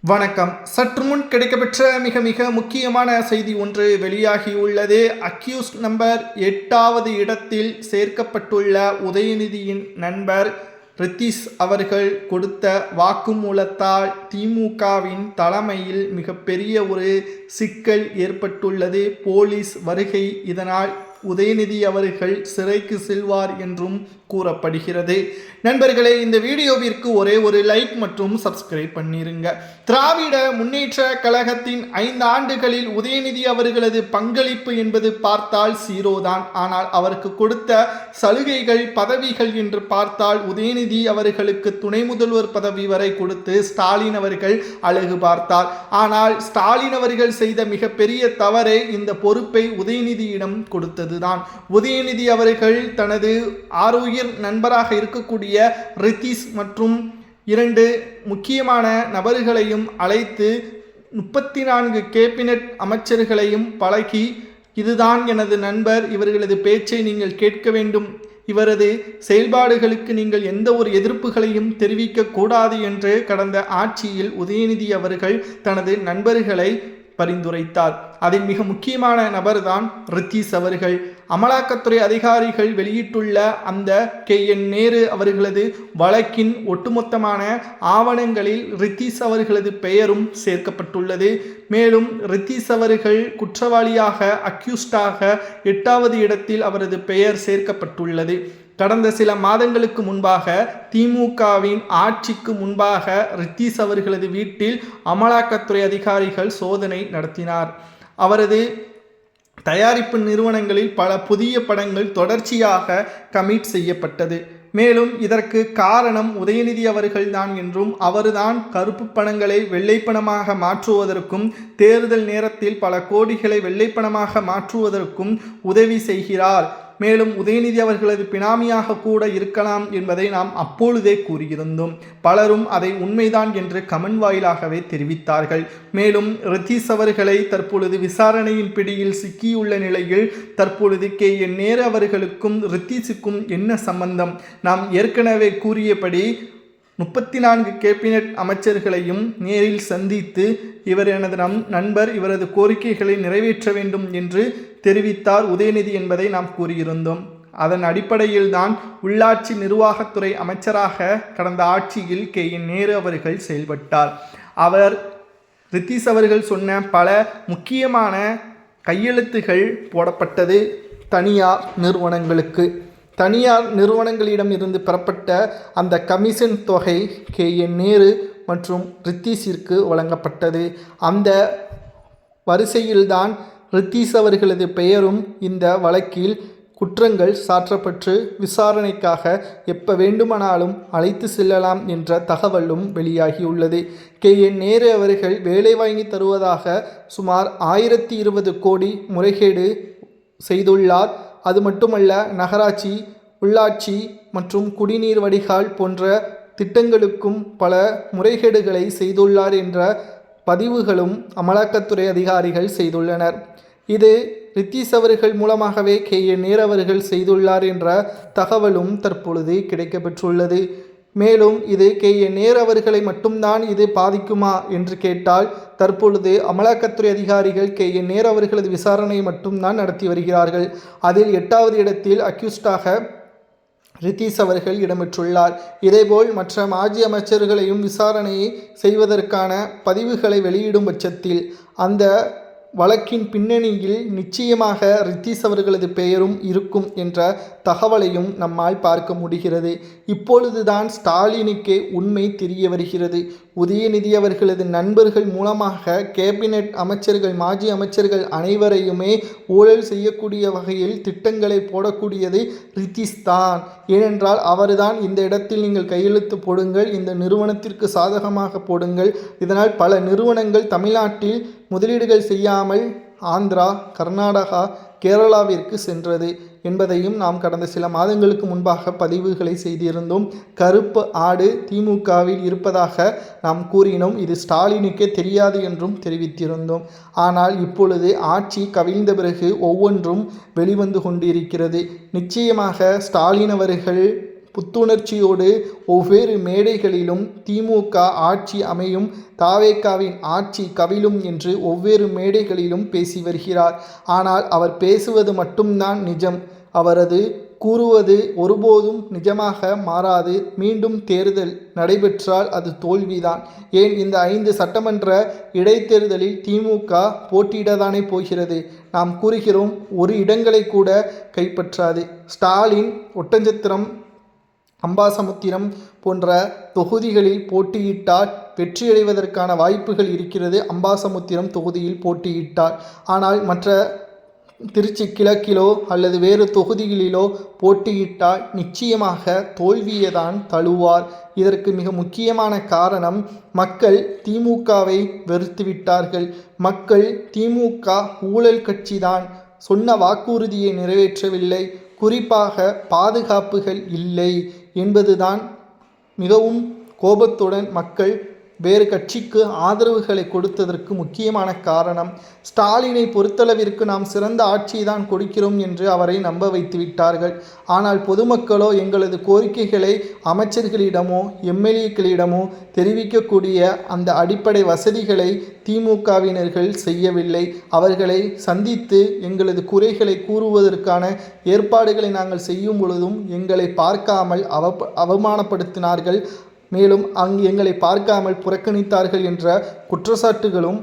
வணக்கம். சற்று முன் கிடைக்கப்பெற்ற மிக மிக முக்கியமான செய்தி ஒன்று வெளியாகியுள்ளது. அக்யூஸ்ட் நம்பர் 8வது இடத்தில் சேர்க்கப்பட்டுள்ள உதயநிதியின் நண்பர் ரித்தீஷ் அவர்கள் கொடுத்த வாக்குமூலத்தால் திமுகவின் தலைமையில் மிகப்பெரிய ஒரு சிக்கல் ஏற்பட்டுள்ளது. போலீஸ் வருகை இதனால் உதயநிதி அவர்கள் சிறைக்கு செல்வார் என்றும் கூறப்படுகிறது. நண்பர்களே, இந்த வீடியோவிற்கு ஒரே ஒரு லைக் மற்றும் சப்ஸ்கிரைப் பண்ணிருங்க. திராவிட முன்னேற்ற கழகத்தின் 5 ஆண்டுகளில் உதயநிதி அவர்களது பங்களிப்பு என்பது பார்த்தால் 0 தான். ஆனால் அவருக்கு கொடுத்த சலுகைகள் பதவிகள் என்று பார்த்தால் உதயநிதி அவர்களுக்கு துணை முதல்வர் பதவி வரை கொடுத்து ஸ்டாலின் அவர்கள் அழகு பார்த்தார். ஆனால் ஸ்டாலின் அவர்கள் செய்த மிகப்பெரிய தவறே இந்த பொறுப்பை உதயநிதியிடம் கொடுத்ததுதான். உதயநிதி அவர்கள் தனது ஆரோக்கிய நண்பராக இருக்கக்கூடிய ரித்தீஷ் மற்றும் 2 முக்கியமான நபர்களையும் அழைத்து 34 கேபினட் அமைச்சர்களையும் பழகி, இதுதான் எனது நண்பர், இவர்களது பேச்சை நீங்கள் கேட்க வேண்டும், இவரது செயல்பாடுகளுக்கு நீங்கள் எந்த ஒரு எதிர்ப்புகளையும் தெரிவிக்க கூடாது என்று கடந்த ஆட்சியில் உதயநிதி அவர்கள் தனது நண்பர்களை பரிந்துரைத்தார். அதில் மிக முக்கியமான நபர்தான் ரித்தீஷ் அவர்கள். அமலாக்கத்துறை அதிகாரிகள் வெளியிட்டுள்ள அந்த KN நேரு அவர்களது வழக்கின் ஒட்டுமொத்தமான ஆவணங்களில் ரித்தீஷ் அவர்களது பெயரும் சேர்க்கப்பட்டுள்ளது. மேலும் ரித்தீஷ் அவர்கள் குற்றவாளியாக அக்யூஸ்டாக 8வது இடத்தில் அவரது பெயர் சேர்க்கப்பட்டுள்ளது. கடந்த சில மாதங்களுக்கு முன்பாக திமுகவின் ஆட்சிக்கு முன்பாக ரித்தீஷ் அவர்களது வீட்டில் அமலாக்கத்துறை அதிகாரிகள் சோதனை நடத்தினார். அவரது தயாரிப்பு நிறுவனங்களில் பல புதிய படங்கள் தொடர்ச்சியாக கமிட் செய்யப்பட்டது. மேலும் இதற்கு காரணம் உதயநிதி அவர்கள்தான் என்றும் அவர்தான் கருப்பு பணங்களை வெள்ளைப்பணமாக மாற்றுவதற்கும் தேர்தல் நேரத்தில் பல கோடிகளை வெள்ளைப்பணமாக மாற்றுவதற்கும் உதவி செய்கிறார், மேலும் உதயநிதி அவர்களது பினாமியாக கூட இருக்கலாம் என்பதை நாம் அப்பொழுதே கூறியிருந்தோம். பலரும் அதை உண்மைதான் என்று கமெண்ட் வாயிலாகவே தெரிவித்தார்கள். மேலும் ரித்தீஷ் அவர்களை தற்பொழுது விசாரணையின் பிடியில் சிக்கியுள்ள நிலையில் தற்பொழுது KN நேரு அவர்களுக்கும் ரித்தீஷுக்கும் என்ன சம்பந்தம்? நாம் ஏற்கனவே கூறியபடி 34 கேபினட் அமைச்சர்களையும் நேரில் சந்தித்து இவர் எனது நண்பர், இவரது கோரிக்கைகளை நிறைவேற்ற வேண்டும் என்று தெரிவித்தார் உதயநிதி என்பதை நாம் கூறியிருந்தோம். அதன் அடிப்படையில் தான் உள்ளாட்சி நிர்வாகத்துறை அமைச்சராக கடந்த ஆட்சியில் KN நேரு அவர்கள் செயல்பட்டார். அவர் ரித்தீஷ் அவர்கள் சொன்ன பல முக்கியமான கையெழுத்துகள் போடப்பட்டது தனியார் நிறுவனங்களுக்கு. தனியார் நிறுவனங்களிடம் இருந்து பெறப்பட்ட அந்த கமிஷன் தொகை KN நேரு மற்றும் ரித்தீஷிற்கு வழங்கப்பட்டது. அந்த வரிசையில்தான் ரித்தீஷ் அவர்களது பெயரும் இந்த வழக்கில் குற்றங்கள் சாற்றப்பட்டு விசாரணைக்காக எப்போ வேண்டுமானாலும் அழைத்து செல்லலாம் என்ற தகவலும் வெளியாகியுள்ளது. KN நேரு அவர்கள் வேலை வாங்கி தருவதாக சுமார் 1020 கோடி முறைகேடு செய்துள்ளார். அது மட்டுமல்ல, நகராட்சி, உள்ளாட்சி மற்றும் குடிநீர் வடிகால் போன்ற திட்டங்களுக்கும் பல முறைகேடுகளை செய்துள்ளார் என்ற பதிவுகளும் அமலாக்கத்துறை அதிகாரிகள் செய்துள்ளனர். இது ரித்தீஷ் அவர்கள் மூலமாகவே KN நேரு அவர்கள் செய்துள்ளார் என்ற தகவலும் தற்பொழுது கிடைக்கப்பெற்றுள்ளது. மேலும் இது KN நேரு அவர்களை மட்டும்தான் இது பாதிக்குமா என்று கேட்டால் தற்பொழுது அமலாக்கத்துறை அதிகாரிகள் KN நேரு அவர்களது விசாரணை மட்டும்தான் நடத்தி வருகிறார்கள். அதில் 8வது இடத்தில் அக்யூஸ்டாக ரித்தீஷ் அவர்கள் இடம்பெற்றுள்ளார். இதேபோல் மற்ற மாஜி அமைச்சர்களையும் விசாரணையை செய்வதற்கான பதிவுகளை வெளியிடும் பட்சத்தில் அந்த வழக்கின் பின்னணியில் நிச்சயமாக ரித்தீஷ் அவர்களது பெயரும் இருக்கும் என்ற தகவலையும் நம்மால் பார்க்க முடிகிறது. இப்பொழுதுதான் ஸ்டாலினுக்கே உண்மை தெரிய வருகிறது. உதயநிதி அவர்களது நண்பர்கள் மூலமாக கேபினட் அமைச்சர்கள், மாஜி அமைச்சர்கள் அனைவரையுமே ஊழல் செய்யக்கூடிய வகையில் திட்டங்களை போடக்கூடியது ரித்தீஷ் தான். ஏனென்றால் அவர்தான் இந்த இடத்தில் நீங்கள் கையெழுத்து போடுங்கள், இந்த நிறுவனத்திற்கு சாதகமாக போடுங்கள், இதனால் பல நிறுவனங்கள் தமிழ்நாட்டில் முதலீடுகள் செய்யாமல் ஆந்திரா, கர்நாடகா, கேரளாவிற்கு சென்றது என்பதையும் நாம் கடந்த சில மாதங்களுக்கு முன்பாக பதிவுகளை செய்திருந்தோம். கருப்பு ஆடு திமுகவில் இருப்பதாக நாம் கூறினோம். இது ஸ்டாலினுக்கே தெரியாது என்றும் தெரிவித்திருந்தோம். ஆனால் இப்பொழுது ஆட்சி கவிழ்ந்த பிறகு ஒவ்வொன்றும் வெளிவந்து கொண்டிருக்கிறது. நிச்சயமாக ஸ்டாலின் அவர்கள் புத்துணர்ச்சியோடு ஒவ்வொரு மேடைகளிலும் திமுக ஆட்சி அமையும், தாவேகாவின் ஆட்சி கவிழும் என்று ஒவ்வொரு மேடைகளிலும் பேசி வருகிறார். ஆனால் அவர் பேசுவது மட்டும்தான் நிஜம். அவரது கூறுவது ஒருபோதும் நிஜமாக மாறாது. மீண்டும் தேர்தல் நடைபெற்றால் அது தோல்விதான். ஏன் இந்த 5 சட்டமன்ற இடைத்தேர்தலில் திமுக போட்டியிடத்தானே போகிறது. நாம் கூறுகிறோம், ஒரு இடங்களை கூட கைப்பற்றாது. ஸ்டாலின் ஒட்டஞ்சத்திரம், அம்பாசமுத்திரம் போன்ற தொகுதிகளில் போட்டியிட்டால் வெற்றியடைவதற்கான வாய்ப்புகள் இருக்கிறது. அம்பாசமுத்திரம் தொகுதியில் போட்டியிட்டார். ஆனால் மற்ற திருச்சி கிழக்கிலோ அல்லது வேறு தொகுதிகளிலோ போட்டியிட்டால் நிச்சயமாக தோல்வியை தான் தழுவார். இதற்கு மிக முக்கியமான காரணம், மக்கள் திமுகவை வெறுத்துவிட்டார்கள். மக்கள் திமுக ஊழல் கட்சிதான், சொன்ன வாக்குறுதியை நிறைவேற்றவில்லை, குறிப்பாக பாதுகாப்புகள் இல்லை என்பதுதான் மிகவும் கோபத்துடன் மக்கள் வேறு கட்சிக்கு ஆதரவுகளை கொடுத்ததற்கு முக்கியமான காரணம். ஸ்டாலினை பொறுத்தளவிற்கு நாம் சிறந்த ஆட்சியை தான் கொடுக்கிறோம் என்று அவரை நம்ப வைத்து விட்டார்கள். ஆனால் பொதுமக்களோ எங்களது கோரிக்கைகளை அமைச்சர்களிடமோ எம்எல்ஏக்களிடமோ தெரிவிக்கக்கூடிய அந்த அடிப்படை வசதிகளை திமுகவினர்கள் செய்யவில்லை. அவர்களை சந்தித்து எங்களது குறைகளை கூறுவதற்கான ஏற்பாடுகளை நாங்கள் செய்யும் பொழுதும் எங்களை பார்க்காமல் அவமானப்படுத்தினார்கள். மேலும் அங்கு எங்களை பார்க்காமல் புறக்கணித்தார்கள் என்ற குற்றச்சாட்டுகளும்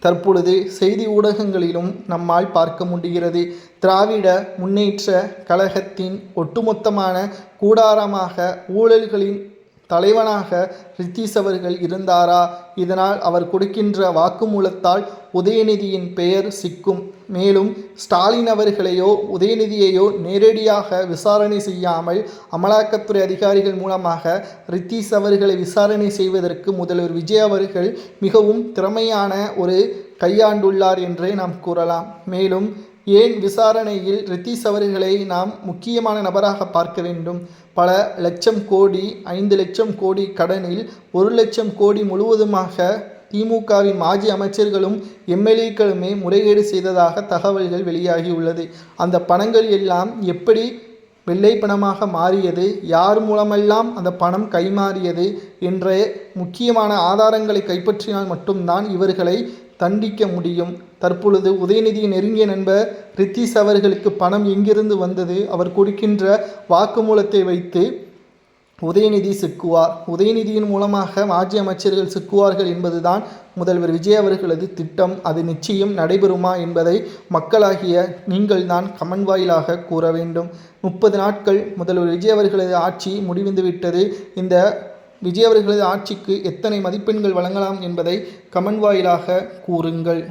தற்பொழுது செய்தி ஊடகங்களிலும் நம்மால் பார்க்க முடிகிறது. திராவிட முன்னேற்ற கழகத்தின் ஒட்டுமொத்தமான கூடாரமாக ஊழல்களின் தலைவனாக ரித்தீஷ் அவர்கள் இருந்தாரா? இதனால் அவர் கொடுக்கின்ற வாக்குமூலத்தால் உதயநிதியின் பெயர் சிக்கும். மேலும் ஸ்டாலின் அவர்களையோ உதயநிதியையோ நேரடியாக விசாரணை செய்யாமல் அமலாக்கத்துறை அதிகாரிகள் மூலமாக ரித்தீஷ் அவர்களை விசாரணை செய்வதற்கு முதல்வர் விஜய் அவர்கள் மிகவும் திறமையான ஒரு கையாண்டுள்ளார் என்றே நாம் கூறலாம். மேலும் ஏன் விசாரணையில் ரித்தீஷ் அவர்களை நாம் முக்கியமான நபராக பார்க்க வேண்டும்? பல லட்சம் கோடி, 5 லட்சம் கோடி கடனில் 1 லட்சம் கோடி முழுவதுமாக திமுகவின் மாஜி அமைச்சர்களும் எம்எல்ஏக்களுமே முறைகேடு செய்ததாக தகவல்கள் வெளியாகியுள்ளது. அந்த பணங்கள் எல்லாம் எப்படி வெள்ளை பணமாக மாறியது, யார் மூலமெல்லாம் அந்த பணம் கைமாறியது என்ற முக்கியமான ஆதாரங்களை கைப்பற்றினால் மட்டும்தான் இவர்களை தண்டிக்க முடியும். தற்பொழுது உதயநிதியின் நெருங்கிய நண்பர் ரித்தீஷ் அவர்களுக்கு பணம் எங்கிருந்து வந்தது, அவர் கொடுக்கின்ற வாக்குமூலத்தை வைத்து உதயநிதி சிக்குவார், உதயநிதியின் மூலமாக மாஜி அமைச்சர்கள் சிக்குவார்கள் என்பதுதான் முதல்வர் விஜய் அவர்களது திட்டம். அது நிச்சயம் நடைபெறுமா என்பதை மக்களாகிய நீங்கள் தான் கமெண்ட் வாயிலாக கூற வேண்டும். 30 நாட்கள் முதல்வர் விஜய் அவர்களது ஆட்சி முடிந்துவிட்டது. இந்த விஜய் அவர்களது ஆட்சிக்கு எத்தனை மதிப்பெண்கள் வழங்கலாம் என்பதை கமெண்ட் வாயிலாக கூறுங்கள்.